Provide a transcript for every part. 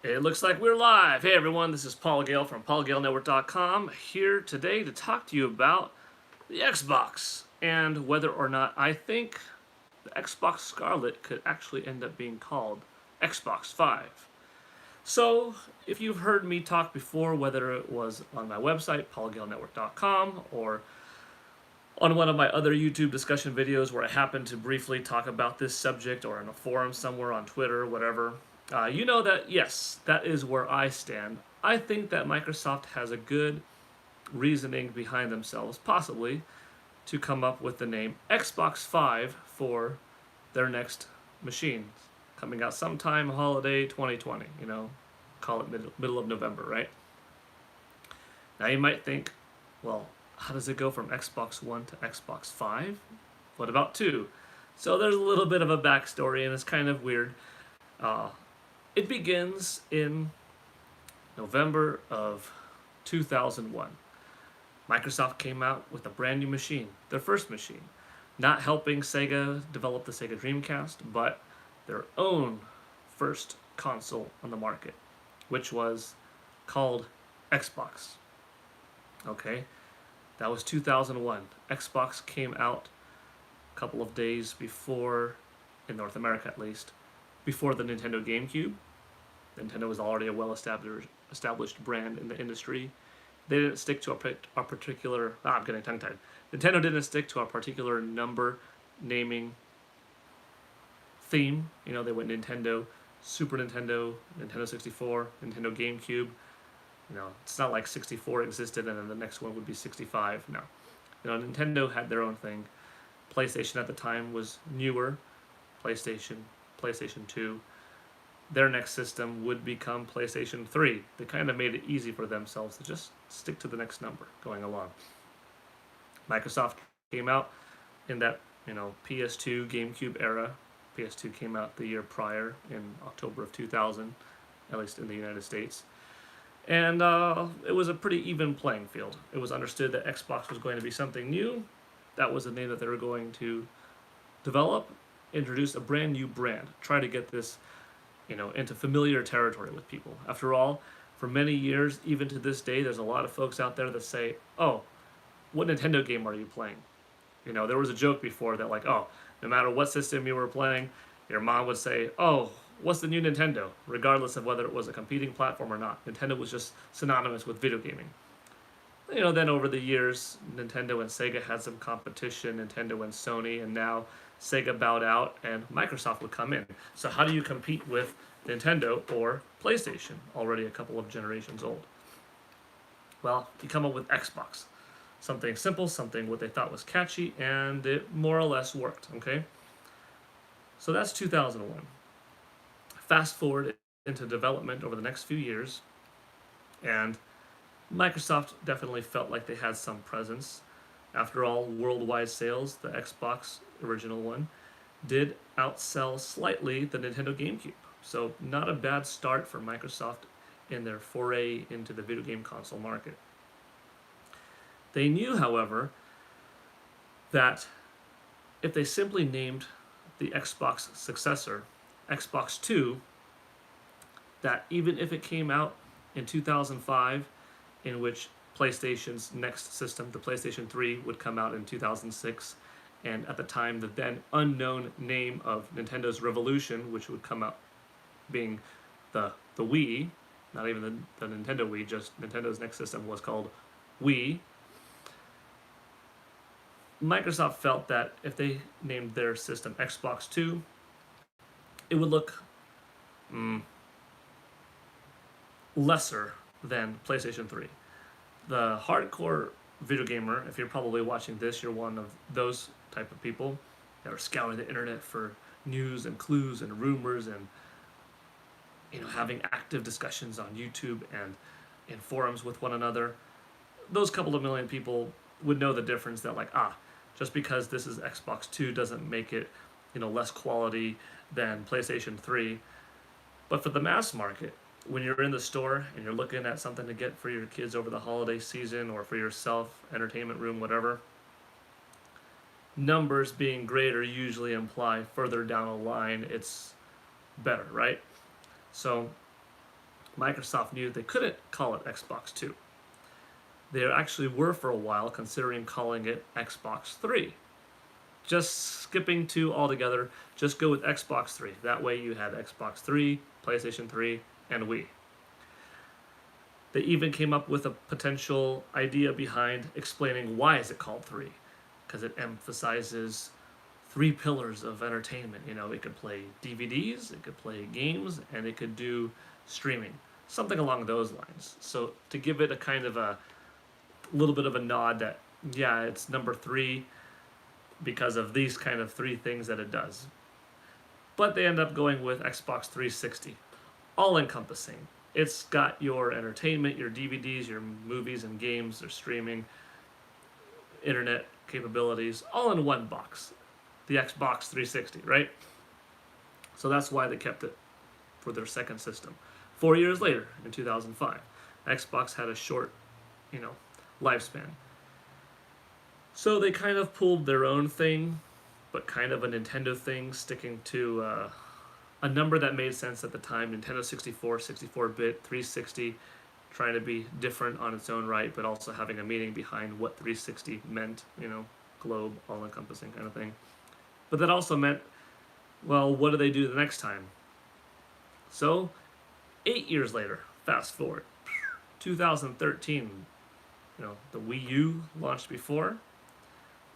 It looks like we're live. Hey everyone, this is Paul Gale from PaulGaleNetwork.com, here today to talk to you about the Xbox and whether or not I think the Xbox Scarlett could actually end up being called Xbox 5. So, if you've heard me talk before, whether it was on my website, PaulGaleNetwork.com, or on one of my other YouTube discussion videos where I happen to briefly talk about this subject, or in a forum somewhere on Twitter, whatever, you know that, yes, that is where I stand. I think that Microsoft has a good reasoning behind themselves, possibly, to come up with the name Xbox 5 for their next machine, coming out sometime holiday 2020, call it middle of November, right? Now you might think, well, how does it go from Xbox One to Xbox 5? What about 2? So there's a little bit of a backstory, and it's kind of weird. It begins in November of 2001. Microsoft came out with a brand new machine, their first machine, not helping Sega develop the Sega Dreamcast, but their own first console on the market, which was called Xbox. Okay, that was 2001. Xbox came out a couple of days before, in North America at least, before the Nintendo GameCube. Nintendo was already a well-established brand in the industry. They didn't stick to a particular... I'm getting tongue-tied. Nintendo didn't stick to a particular number naming theme. They went Nintendo, Super Nintendo, Nintendo 64, Nintendo GameCube. It's not like 64 existed and then the next one would be 65. No. Nintendo had their own thing. PlayStation at the time was newer. PlayStation 2. Their next system would become PlayStation 3. They kind of made it easy for themselves to just stick to the next number going along. Microsoft came out in that, PS2, GameCube era. PS2 came out the year prior in October of 2000, at least in the United States. And it was a pretty even playing field. It was understood that Xbox was going to be something new. That was the name that they were going to develop, introduce a brand new brand, try to get this into familiar territory with people. After all, for many years, even to this day, there's a lot of folks out there that say, oh, what Nintendo game are you playing? There was a joke before that, like, oh, no matter what system you were playing, your mom would say, oh, what's the new Nintendo? Regardless of whether it was a competing platform or not. Nintendo was just synonymous with video gaming. Then over the years, Nintendo and Sega had some competition, Nintendo and Sony, and now Sega bowed out and Microsoft would come in. So how do you compete with Nintendo or PlayStation, already a couple of generations old? Well, you come up with Xbox. Something simple, something what they thought was catchy, and it more or less worked, okay? So that's 2001. Fast forward into development over the next few years, and Microsoft definitely felt like they had some presence. After all, worldwide sales, the Xbox, original one, did outsell slightly the Nintendo GameCube. So not a bad start for Microsoft in their foray into the video game console market. They knew, however, that if they simply named the Xbox successor Xbox 2, that even if it came out in 2005, in which PlayStation's next system, the PlayStation 3, would come out in 2006, and at the time the then unknown name of Nintendo's Revolution, which would come out being the Wii, not even the Nintendo Wii, just Nintendo's next system was called Wii. Microsoft felt that if they named their system Xbox 2, it would look lesser than PlayStation 3. The hardcore video gamer, if you're probably watching this, you're one of those type of people that are scouring the internet for news and clues and rumors and having active discussions on YouTube and in forums with one another. Those couple of million people would know the difference that, like, just because this is Xbox 2 doesn't make it less quality than PlayStation 3. But for the mass market, when you're in the store and you're looking at something to get for your kids over the holiday season or for yourself, entertainment room, whatever, numbers being greater usually imply further down the line it's better, right? So Microsoft knew they couldn't call it Xbox 2. They actually were for a while considering calling it Xbox 3. Just skipping 2 altogether, just go with Xbox 3. That way you had Xbox 3, PlayStation 3, and Wii. They even came up with a potential idea behind explaining why is it called 3. Because it emphasizes 3 pillars of entertainment. You know, it could play DVDs, it could play games, and it could do streaming. Something along those lines. So to give it a kind of a little bit of a nod that, yeah, it's number 3 because of these kind of 3 things that it does. But they end up going with Xbox 360. All encompassing. It's got your entertainment, your DVDs, your movies and games, their streaming, internet capabilities, all in one box. The Xbox 360, right? So that's why they kept it for their second system. 4 years later, in 2005, Xbox had a short, lifespan. So they kind of pulled their own thing, but kind of a Nintendo thing, sticking to a number that made sense at the time. Nintendo 64, 64-bit, 360, trying to be different on its own right, but also having a meaning behind what 360 meant, globe, all-encompassing kind of thing. But that also meant, well, what do they do the next time? So, 8 years later, fast forward, 2013, the Wii U launched before.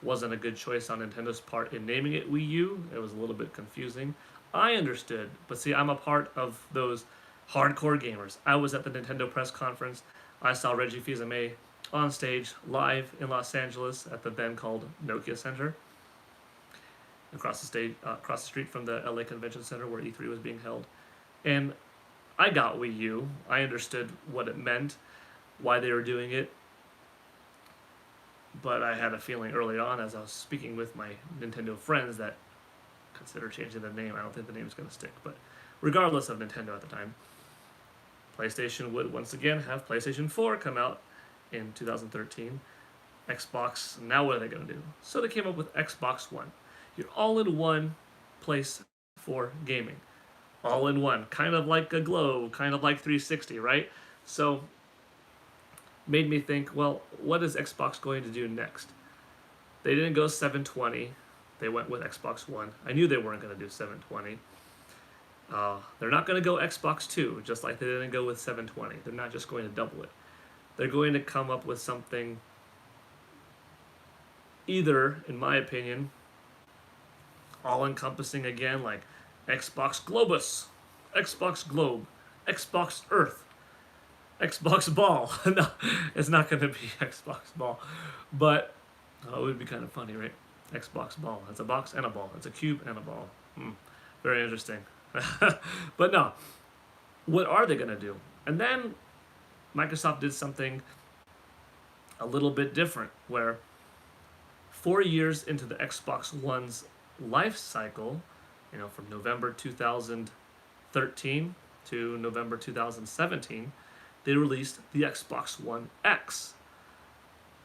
Wasn't a good choice on Nintendo's part in naming it Wii U. It was a little bit confusing. I understood, but see, I'm a part of those hardcore gamers. I was at the Nintendo press conference. I saw Reggie Fils-Aimé on stage live in Los Angeles at the then called Nokia Center, across the street from the LA Convention Center where E3 was being held. And I got Wii U. I understood what it meant, why they were doing it. But I had a feeling early on as I was speaking with my Nintendo friends that consider changing the name. I don't think the name is going to stick. But regardless of Nintendo at the time, PlayStation would once again have PlayStation 4 come out in 2013. Xbox, now what are they going to do? So they came up with Xbox One. You're all in one place for gaming. All in one. Kind of like a Glow, kind of like 360, right? So made me think, well, what is Xbox going to do next? They didn't go 720. They went with Xbox One. I knew they weren't going to do 720. They're not going to go Xbox 2, just like they didn't go with 720. They're not just going to double it. They're going to come up with something either, in my opinion, all-encompassing again, like Xbox Globus, Xbox Globe, Xbox Earth, Xbox Ball. No, it's not going to be Xbox Ball. But it would be kind of funny, right? Xbox Ball. It's a box and a ball. It's a cube and a ball. Very interesting. But no, what are they going to do? And then Microsoft did something a little bit different, where 4 years into the Xbox One's life cycle, from November 2013 to November 2017, they released the Xbox One X.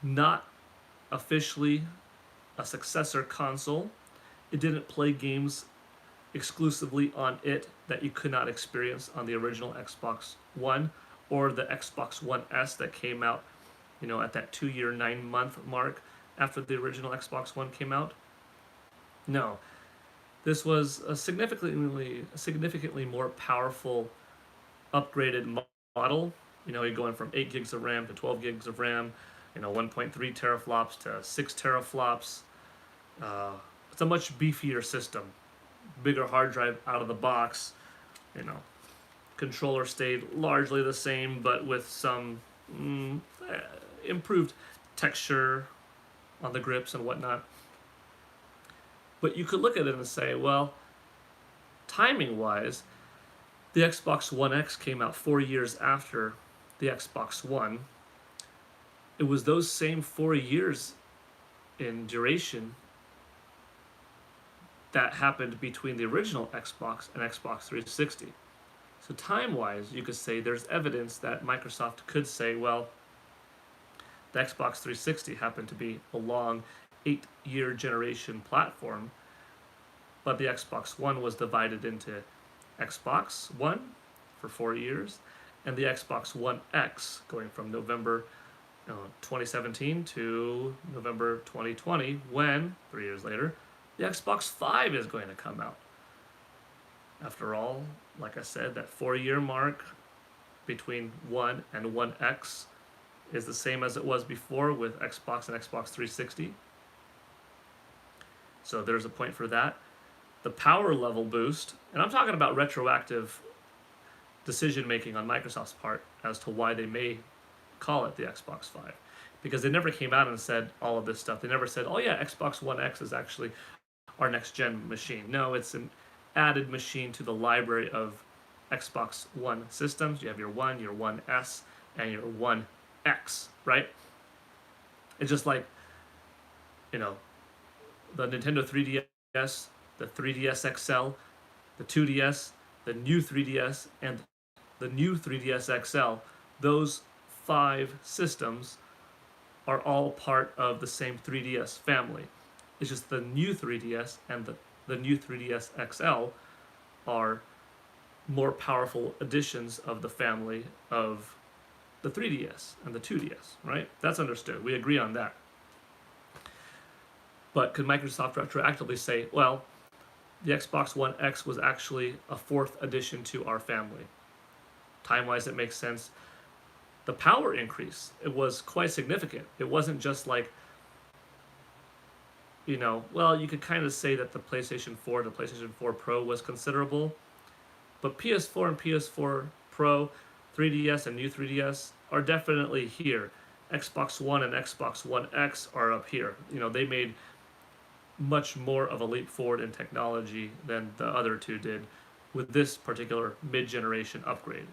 Not officially a successor console. It didn't play games exclusively on it that you could not experience on the original Xbox One or the Xbox One S that came out, at that 2-year, 9-month mark after the original Xbox One came out. No. This was a significantly more powerful, upgraded model. You're going from 8 gigs of RAM to 12 gigs of RAM, 1.3 teraflops to 6 teraflops. It's a much beefier system. Bigger hard drive out of the box. Controller stayed largely the same, but with some improved texture on the grips and whatnot. But you could look at it and say, well, timing-wise, the Xbox One X came out 4 years after the Xbox One. It was those same 4 years in duration that happened between the original Xbox and Xbox 360. So time-wise, you could say there's evidence that Microsoft could say, well, the Xbox 360 happened to be a long 8-year generation platform, but the Xbox One was divided into Xbox One for 4 years and the Xbox One X, going from November 2017 to November 2020, when, 3 years later, the Xbox 5 is going to come out. After all, like I said, that 4-year mark between One and One X is the same as it was before with Xbox and Xbox 360. So there's a point for that. The power level boost, and I'm talking about retroactive decision making on Microsoft's part as to why they may call it the Xbox 5. Because they never came out and said all of this stuff. They never said, oh yeah, Xbox One X is actually our next gen machine. No, it's an added machine to the library of Xbox One systems. You have your One, your One S, and your One X, right? It's just like, the Nintendo 3DS, the 3DS XL, the 2DS, the new 3DS, and the new 3DS XL. Those 5 systems are all part of the same 3DS family. It's just the new 3DS and the new 3DS XL are more powerful additions of the family of the 3DS and the 2DS, right? That's understood. We agree on that. But could Microsoft retroactively say, well, the Xbox One X was actually a 4th addition to our family? Time-wise, it makes sense. The power increase, it was quite significant. It wasn't just like, well, you could kind of say that the PlayStation 4, the PlayStation 4 Pro was considerable, but PS4 and PS4 Pro, 3DS and new 3DS are definitely here. Xbox One and Xbox One X are up here. They made much more of a leap forward in technology than the other two did with this particular mid-generation upgrade,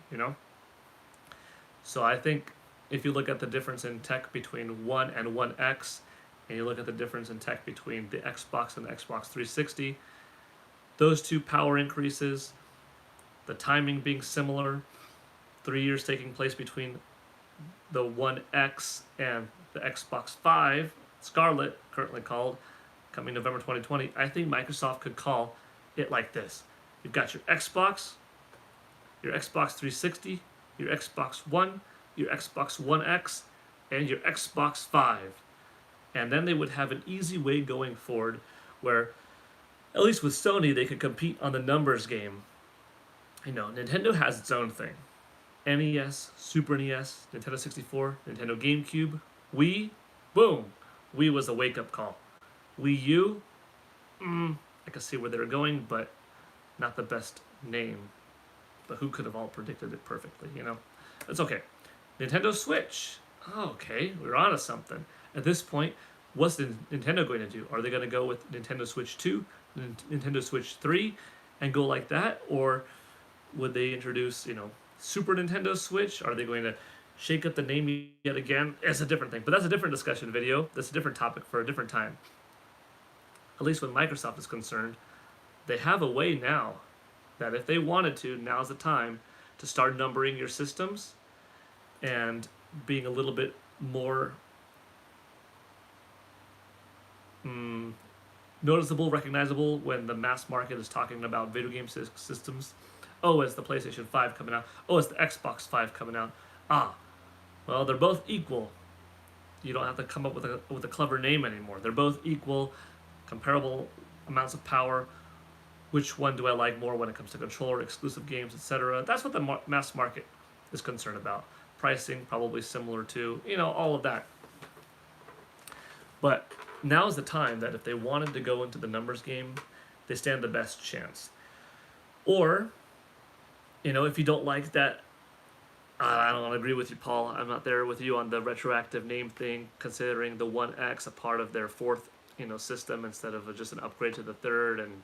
So I think if you look at the difference in tech between One and One X, and you look at the difference in tech between the Xbox and the Xbox 360, those two power increases, the timing being similar, 3 years taking place between the One X and the Xbox 5, Scarlett, currently called, coming November 2020, I think Microsoft could call it like this. You've got your Xbox 360, your Xbox One, your Xbox One X, and your Xbox 5. And then they would have an easy way going forward where, at least with Sony, they could compete on the numbers game. Nintendo has its own thing. NES, Super NES, Nintendo 64, Nintendo GameCube, Wii, boom. Wii was a wake-up call. Wii U, I can see where they're going, but not the best name. But who could have all predicted it perfectly, It's okay. Nintendo Switch. Oh, okay, we're on to something. At this point, what's Nintendo going to do? Are they going to go with Nintendo Switch 2, Nintendo Switch 3, and go like that? Or would they introduce, Super Nintendo Switch? Are they going to shake up the name yet again? It's a different thing, but that's a different discussion video. That's a different topic for a different time. At least when Microsoft is concerned, they have a way now that if they wanted to, now's the time to start numbering your systems and being a little bit more noticeable, recognizable when the mass market is talking about video game systems. Oh, it's the PlayStation 5 coming out. Oh, it's the Xbox 5 coming out. Well, they're both equal. You don't have to come up with a clever name anymore. They're both equal, comparable amounts of power. Which one do I like more when it comes to controller, exclusive games, etc.? That's what the mass market is concerned about. Pricing, probably similar to, all of that. But now's the time that if they wanted to go into the numbers game, they stand the best chance. Or, if you don't like that, I don't agree with you, Paul. I'm not there with you on the retroactive name thing, considering the One X a part of their 4th, system instead of just an upgrade to the 3rd and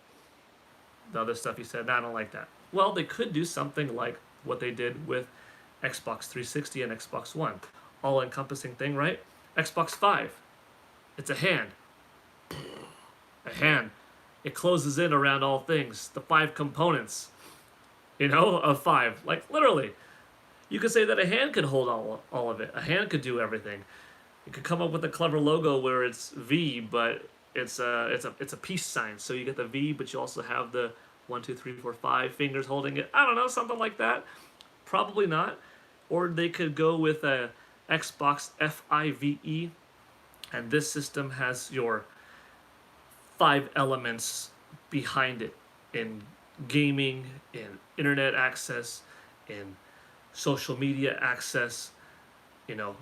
the other stuff you said. I don't like that. Well, they could do something like what they did with Xbox 360 and Xbox One. All-encompassing thing, right? Xbox 5. It's a hand. A hand. It closes in around all things. The 5 components, of 5. Like, literally. You could say that a hand could hold all of it. A hand could do everything. You could come up with a clever logo where it's V, but it's a peace sign. So you get the V, but you also have the 1, 2, 3, 4, 5 fingers holding it. I don't know, something like that. Probably not. or they could go with a Xbox FIVE, and this system has your 5 elements behind it in gaming, in internet access, in social media access, you know,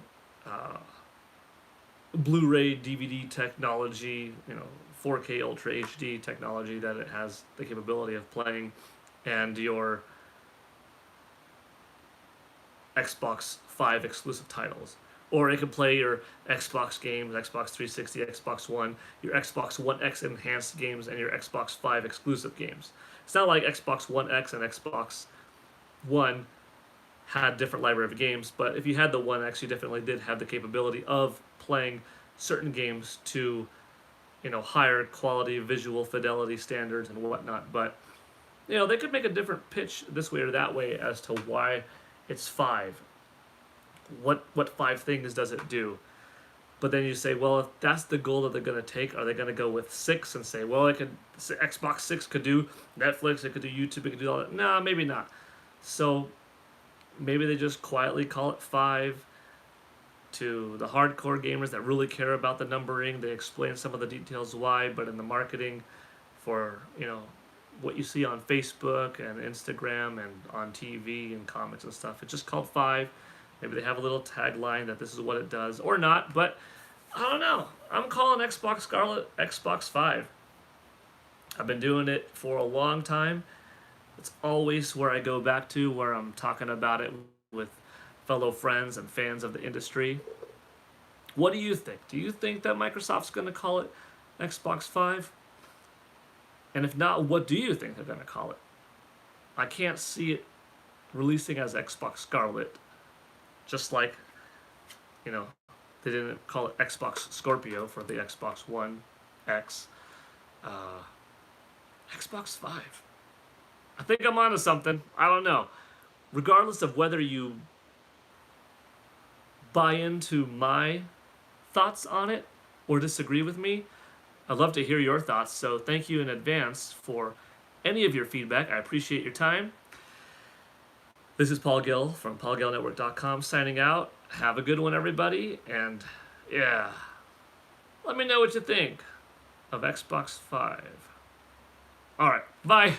uh, Blu-ray DVD technology, 4K Ultra HD technology that it has the capability of playing, and your Xbox 5 exclusive titles. Or it can play your Xbox games, Xbox 360, Xbox One, your Xbox One X enhanced games, and your Xbox 5 exclusive games. It's not like Xbox One X and Xbox One had different library of games, but if you had the One X, you definitely did have the capability of playing certain games to, higher quality visual fidelity standards and whatnot. But they could make a different pitch this way or that way as to why it's 5. What 5 things does it do? But then you say, well, if that's the goal that they're going to take, are they going to go with 6 and say, well, Xbox 6 could do Netflix, it could do YouTube, it could do all that? No, maybe not. So maybe they just quietly call it 5. To the hardcore gamers that really care about the numbering, they explain some of the details why, but in the marketing for, what you see on Facebook and Instagram and on TV and comics and stuff, it's just called 5. Maybe they have a little tagline that this is what it does, or not, but I don't know. I'm calling Xbox Scarlett Xbox 5. I've been doing it for a long time. It's always where I go back to, where I'm talking about it with fellow friends and fans of the industry. What do you think? Do you think that Microsoft's going to call it Xbox 5? And if not, what do you think they're going to call it? I can't see it releasing as Xbox Scarlett, just like, they didn't call it Xbox Scorpio for the Xbox One X. Xbox 5. I think I'm onto something. I don't know. Regardless of whether you buy into my thoughts on it or disagree with me, I'd love to hear your thoughts. So thank you in advance for any of your feedback. I appreciate your time. This is Paul Gale from paulgalenetwork.com signing out. Have a good one, everybody. And yeah, let me know what you think of Xbox 5. All right, bye.